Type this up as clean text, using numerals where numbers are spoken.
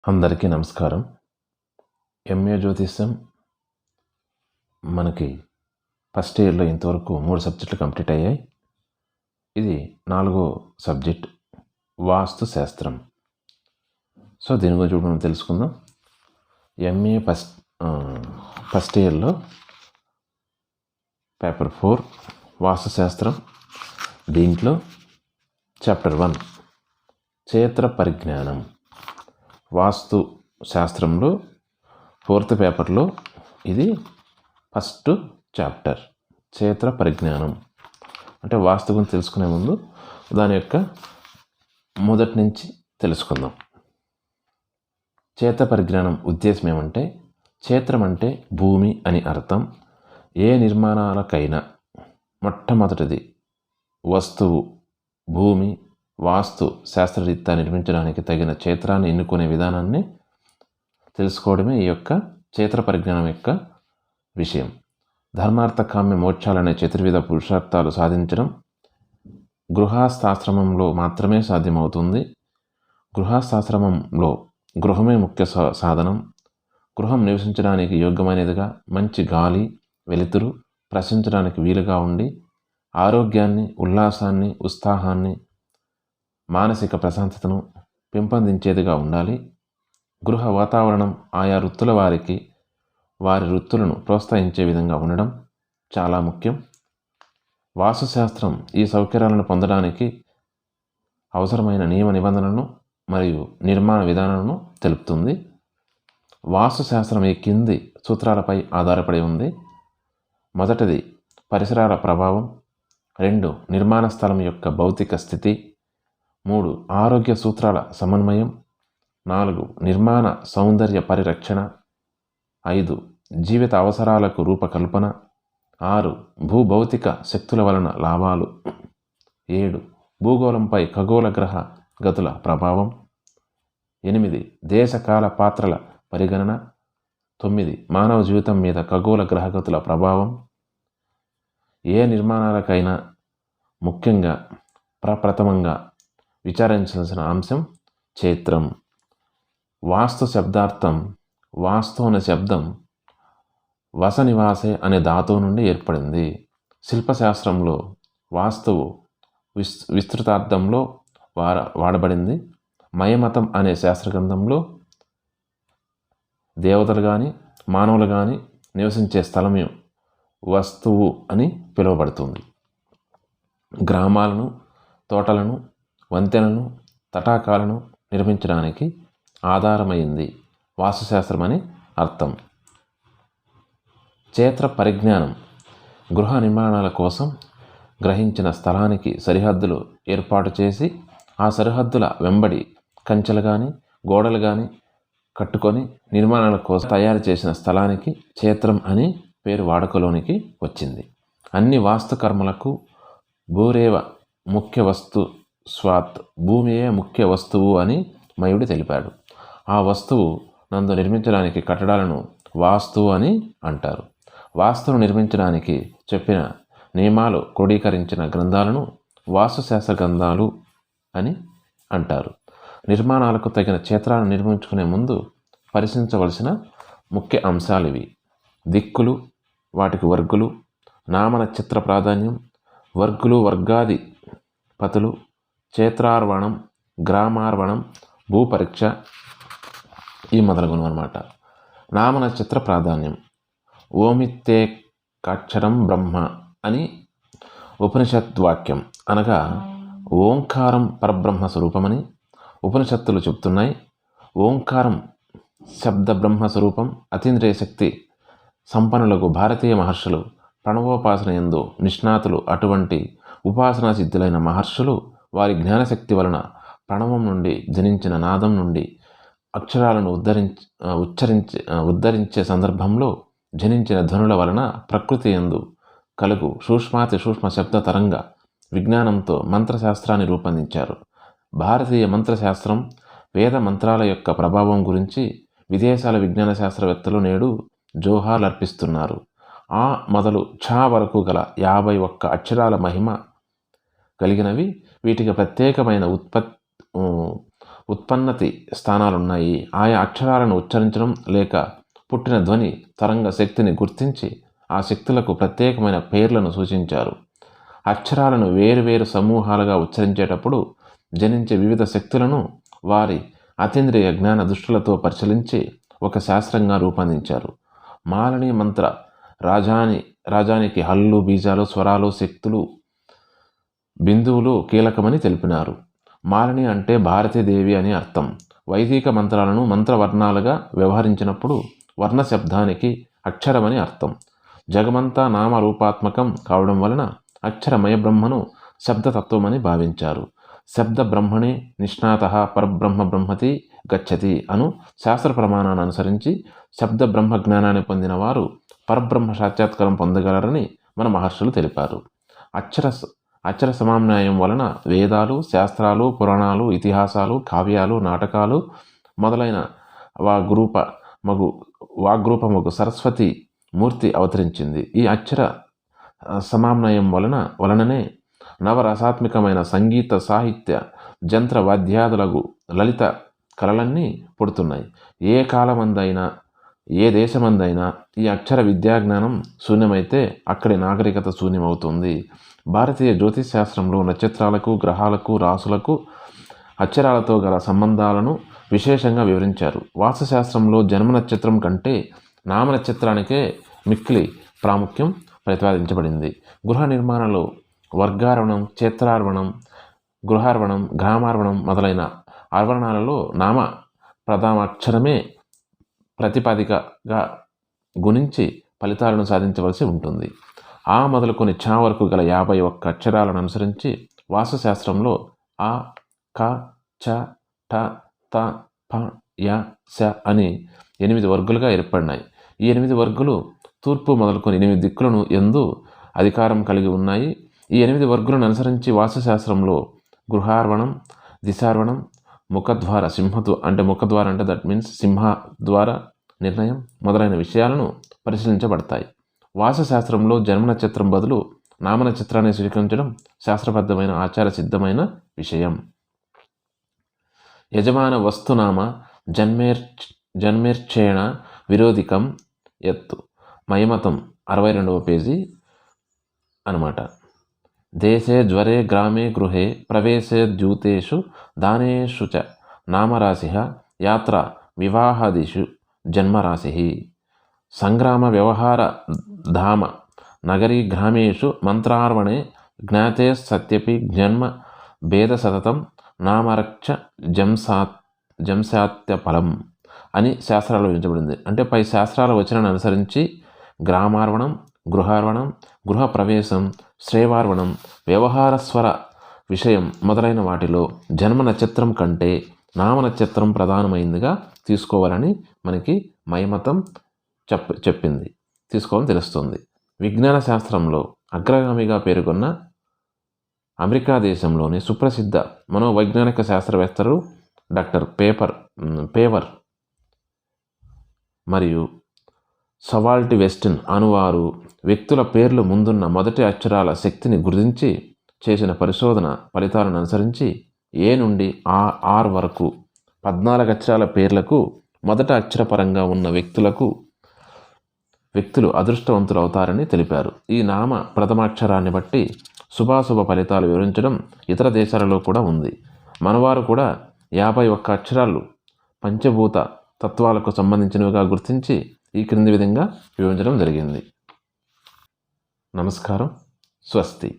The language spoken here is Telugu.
అందరికీ నమస్కారం. ఎంఏ జ్యోతిష్యం మనకి ఫస్ట్ ఇయర్లో ఇంతవరకు 3 సబ్జెక్టులు కంప్లీట్ అయ్యాయి. ఇది 4వ సబ్జెక్ట్ వాస్తు శాస్త్రం. సో దీని గురించి ఇప్పుడు మనం తెలుసుకుందాం. ఎంఏ ఫస్ట్ ఇయర్లో పేపర్ 4 వాస్తు శాస్త్రం. దీంట్లో చాప్టర్ 1 క్షేత్ర పరిజ్ఞానం. వాస్తు శాస్త్రంలో 4th పేపర్లో ఇది ఫస్ట్ చాప్టర్ క్షేత్ర పరిజ్ఞానం. అంటే వాస్తు గురించి తెలుసుకునే ముందు దాని యొక్క మొదటి నుంచి తెలుసుకుందాం. క్షేత్ర పరిజ్ఞానం ఉద్దేశం ఏమంటే, క్షేత్రం అంటే భూమి అని అర్థం. ఏ నిర్మాణాలకైనా మొట్టమొదటిది వస్తువు భూమి. వాస్తు శాస్త్రరీత్యా నిర్మించడానికి తగిన క్షేత్రాన్ని ఎన్నుకునే విధానాన్ని తెలుసుకోవడమే ఈ యొక్క క్షేత్ర పరిజ్ఞానం యొక్క విషయం. ధర్మార్థ కామ్య మోక్షాలనే చతుర్విధ పురుషార్థాలు సాధించడం గృహస్థాశ్రమంలో మాత్రమే సాధ్యమవుతుంది. గృహస్థాశ్రమంలో గృహమే ముఖ్య సాధనం. గృహం నివసించడానికి యోగ్యమైనదిగా, మంచి గాలి వెలుతురు ప్రసరించడానికి వీలుగా ఉండి, ఆరోగ్యాన్ని, ఉల్లాసాన్ని, ఉత్సాహాన్ని, మానసిక ప్రశాంతతను పెంపొందించేదిగా ఉండాలి. గృహ వాతావరణం ఆయా వృత్తుల వారికి వారి వృత్తులను ప్రోత్సహించే విధంగా ఉండడం చాలా ముఖ్యం. వాస్తుశాస్త్రం ఈ సౌకర్యాలను పొందడానికి అవసరమైన నియమ నిబంధనలను మరియు నిర్మాణ విధానాలను తెలుపుతుంది. వాస్తుశాస్త్రం ఈ కింది సూత్రాలపై ఆధారపడి ఉంది. మొదటిది పరిసరాల ప్రభావం. 2 నిర్మాణ స్థలం యొక్క భౌతిక స్థితి. 3 ఆరోగ్య సూత్రాల సమన్వయం. 4 నిర్మాణ సౌందర్య పరిరక్షణ. 5 జీవిత అవసరాలకు రూపకల్పన. 6 భూభౌతిక శక్తుల వలన లాభాలు. 7 భూగోళంపై ఖగోళ గ్రహ గతుల ప్రభావం. 8 దేశకాల పాత్రల పరిగణన. 9 మానవ జీవితం మీద ఖగోళ గ్రహగతుల ప్రభావం. ఏ నిర్మాణాలకైనా ముఖ్యంగా ప్రప్రథమంగా విచారించాల్సిన అంశం క్షేత్రం. వాస్తు శబ్దార్థం. వాస్తు అనే శబ్దం వసనివాసే అనే ధాతువు నుండి ఏర్పడింది. శిల్పశాస్త్రంలో వాస్తువు విస్తృతార్థంలో వాడబడింది. మయమతం అనే శాస్త్రగ్రంథంలో దేవతలు కానీ మానవులు కానీ నివసించే స్థలమే వస్తువు అని పిలువబడుతుంది. గ్రామాలను, తోటలను, వంతెనలను, తటాకాలను నిర్మించడానికి ఆధారమైంది వాస్తుశాస్త్రం అని అర్థం. క్షేత్ర పరిజ్ఞానం గృహ నిర్మాణాల కోసం గ్రహించిన స్థలానికి సరిహద్దులు ఏర్పాటు చేసి ఆ సరిహద్దుల వెంబడి కంచెలు కానీ గోడలు కానీ కట్టుకొని నిర్మాణాల కోసం తయారు చేసిన స్థలానికి క్షేత్రం అని పేరు వాడుకలోనికి వచ్చింది. అన్ని వాస్తు కర్మలకు భూరేవ ముఖ్య వస్తు స్వాత్, భూమియే ముఖ్య వస్తువు అని మయుడు తెలిపాడు. ఆ వస్తువు నందు నిర్మించడానికి కట్టడాలను వాస్తు అని అంటారు. వాస్తును నిర్మించడానికి చెప్పిన నియమాలు క్రోడీకరించిన గ్రంథాలను వాస్తుశాస్త్ర గ్రంథాలు అని అంటారు. నిర్మాణాలకు తగిన క్షేత్రాలను నిర్మించుకునే ముందు పరిశీలించవలసిన ముఖ్య అంశాలు ఇవి: దిక్కులు, వాటికి వర్గులు, నామనక్షత్ర ప్రాధాన్యం, వర్గులు వర్గాది పతులు, క్షేత్రార్వణం, గ్రామార్వణం, భూపరీక్ష, ఈ మొదలగునవి అన్నమాట. నామనక్షత్ర ప్రాధాన్యం. ఓమిత్తేకాక్షరం బ్రహ్మ అని ఉపనిషద్వాక్యం, అనగా ఓంకారం పరబ్రహ్మ స్వరూపమని ఉపనిషత్తులు చెబుతున్నాయి. ఓంకారం శబ్ద బ్రహ్మ స్వరూపం. అతీంద్రియ శక్తి సంపన్నులకు భారతీయ మహర్షులు ప్రణవోపాసన యందు నిష్ణాతులు. అటువంటి ఉపాసనా సిద్ధులైన మహర్షులు వారి జ్ఞానశక్తి వలన ప్రణవం నుండి జనించిన నాదం నుండి అక్షరాలను ఉద్ధరించే సందర్భంలో జనించిన ధ్వనుల వలన ప్రకృతి యందు కలుగు సూక్ష్మాతి సూక్ష్మ శబ్ద తరంగ విజ్ఞానంతో మంత్రశాస్త్రాన్ని రూపొందించారు. భారతీయ మంత్రశాస్త్రం వేద మంత్రాల యొక్క ప్రభావం గురించి విదేశాల విజ్ఞాన శాస్త్రవేత్తలు నేడు జోహార్లర్పిస్తున్నారు. ఆ మొదలు ఛ వరకు గల 51 అక్షరాల మహిమ కలిగినవి. వీటికి ప్రత్యేకమైన ఉత్పన్నతి స్థానాలున్నాయి. ఆయా అక్షరాలను ఉచ్చరించడం లేక పుట్టిన ధ్వని తరంగ శక్తిని గుర్తించి ఆ శక్తులకు ప్రత్యేకమైన పేర్లను సూచించారు. అక్షరాలను వేరువేరు సమూహాలుగా ఉచ్చరించేటప్పుడు జనించే వివిధ శక్తులను వారి అతీంద్రియ జ్ఞాన దృష్టులతో పరిశీలించి ఒక శాస్త్రంగా రూపొందించారు. మాలిని మంత్ర రాజానికి హల్లు, బీజాలు, స్వరాలు, శక్తులు, బిందువులు కీలకమని తెలిపినారు. మాలిని అంటే భారతీదేవి అని అర్థం. వైదిక మంత్రాలను మంత్రవర్ణాలుగా వ్యవహరించినప్పుడు వర్ణ శబ్దానికి అక్షరమని అర్థం. జగమంతా నామరూపాత్మకం కావడం వలన అక్షరమయ బ్రహ్మను శబ్దతత్వమని భావించారు. శబ్ద బ్రహ్మణే నిష్ణాత పరబ్రహ్మ బ్రహ్మతి గచ్చతి అను శాస్త్ర ప్రమాణాన్ని అనుసరించి శబ్ద బ్రహ్మ జ్ఞానాన్ని పొందిన వారు పరబ్రహ్మ సాక్షాత్కారం పొందగలరని మన మహర్షులు తెలిపారు. అక్షర సమన్వయం వలన వేదాలు, శాస్త్రాలు, పురాణాలు, ఇతిహాసాలు, కావ్యాలు, నాటకాలు మొదలైన వాగ్రూపమగు సరస్వతి మూర్తి అవతరించింది. ఈ అక్షర సమన్వయం వలననే నవరసాత్మకమైన సంగీత, సాహిత్య, జంత్ర వాద్యాదులగు లలిత కళలన్నీ పుడుతున్నాయి. ఏ కాలమందైనా ఏ దేశమందైనా ఈ అక్షర విద్యాజ్ఞానం శూన్యమైతే అక్కడి నాగరికత శూన్యమవుతుంది. భారతీయ జ్యోతిష్ శాస్త్రంలో నక్షత్రాలకు, గ్రహాలకు, రాసులకు అక్షరాలతో గల సంబంధాలను విశేషంగా వివరించారు. వాస్తుశాస్త్రంలో జన్మ నక్షత్రం కంటే నామ నక్షత్రానికే మిక్కిలి ప్రాముఖ్యం ప్రతిపాదించబడింది. గృహ నిర్మాణంలో వర్గార్వణం, క్షేత్రార్వణం, గృహార్వణం, గ్రామార్వణం మొదలైన అర్వణాలలో నామ ప్రథమాక్షరమే ప్రతిపాదికగా గుణించి ఫలితాలను సాధించవలసి ఉంటుంది. ఆ మొదలుకొని ఛ వరకు గల 51 అక్షరాలను అనుసరించి వాస్తుశాస్త్రంలో ఆ, క, చ, ట, త, ప, య, శ అని 8 వర్గులుగా ఏర్పడినాయి. ఈ 8 వర్గులు తూర్పు మొదలుకొని 8 దిక్కులను యందు అధికారం కలిగి ఉన్నాయి. ఈ 8 వర్గులను అనుసరించి వాస్తుశాస్త్రంలో గృహార్వణం, దిశార్వణం, ముఖద్వార ముఖద్వార అంటే దట్ మీన్స్ సింహద్వార నిర్ణయం మొదలైన విషయాలను పరిశీలించబడతాయి. వాస్తుశాస్త్రంలో జన్మ నక్షత్రం బదులు నామ నక్షత్రాన్ని స్వీకరించడం శాస్త్రబద్ధమైన ఆచార సిద్ధమైన విషయం. యజమాన వస్తునామ జన్మేర్చేణ విరోధికం ఎత్తు మయమతం 62వ పేజీ అనమాట. దేశే జ్వరే గ్రామే గృహే ప్రవేశే ద్యూతేషు దానేషు చ నామరాశి యాత్ర వివాహాదిషు జన్మరాశి సంగ్రామ వ్యవహార ధామ నగరీ గ్రామేషు మంత్రార్వణే జ్ఞాతే సత్యపి జన్మ భేద సతతం నామరక్ష జంశాత్య ఫలం అని శాస్త్రాలు వివరించబడింది. అంటే పై శాస్త్రాల వచనాన్ని అనుసరించి గ్రామార్వణం, గృహార్వణం, గృహ ప్రవేశం, శ్రేవార్వణం, వ్యవహార స్వర విషయం మొదలైన వాటిలో జన్మ నక్షత్రం కంటే నామ నక్షత్రం ప్రధానమైందిగా తీసుకోవాలని మనకి మయమతం చెప్పింది, తీసుకోవాలని తెలుస్తుంది. విజ్ఞాన శాస్త్రంలో అగ్రగామిగా పేర్కొన్న అమెరికా దేశంలోని సుప్రసిద్ధ మనోవైజ్ఞానిక శాస్త్రవేత్తలు డాక్టర్ పేవర్ మరియు సవాల్ట్ వెస్టన్ అనువారు వ్యక్తుల పేర్లు ముందున్న మొదటి అక్షరాల శక్తిని గురించి చేసిన పరిశోధన ఫలితాలను అనుసరించి ఏ నుండి ఆర్ వరకు 14 అక్షరాల పేర్లకు మొదట అక్షరపరంగా ఉన్న వ్యక్తులు అదృష్టవంతులు అవుతారని తెలిపారు. ఈ నామ ప్రథమాక్షరాన్ని బట్టి శుభాశుభ ఫలితాలు వివరించడం ఇతర దేశాలలో కూడా ఉంది. మనవారు కూడా 51 అక్షరాలు పంచభూత తత్వాలకు సంబంధించినవిగా గుర్తించి ఈ క్రింది విధంగా వివరించడం జరిగింది. నమస్కారం. స్వస్తి.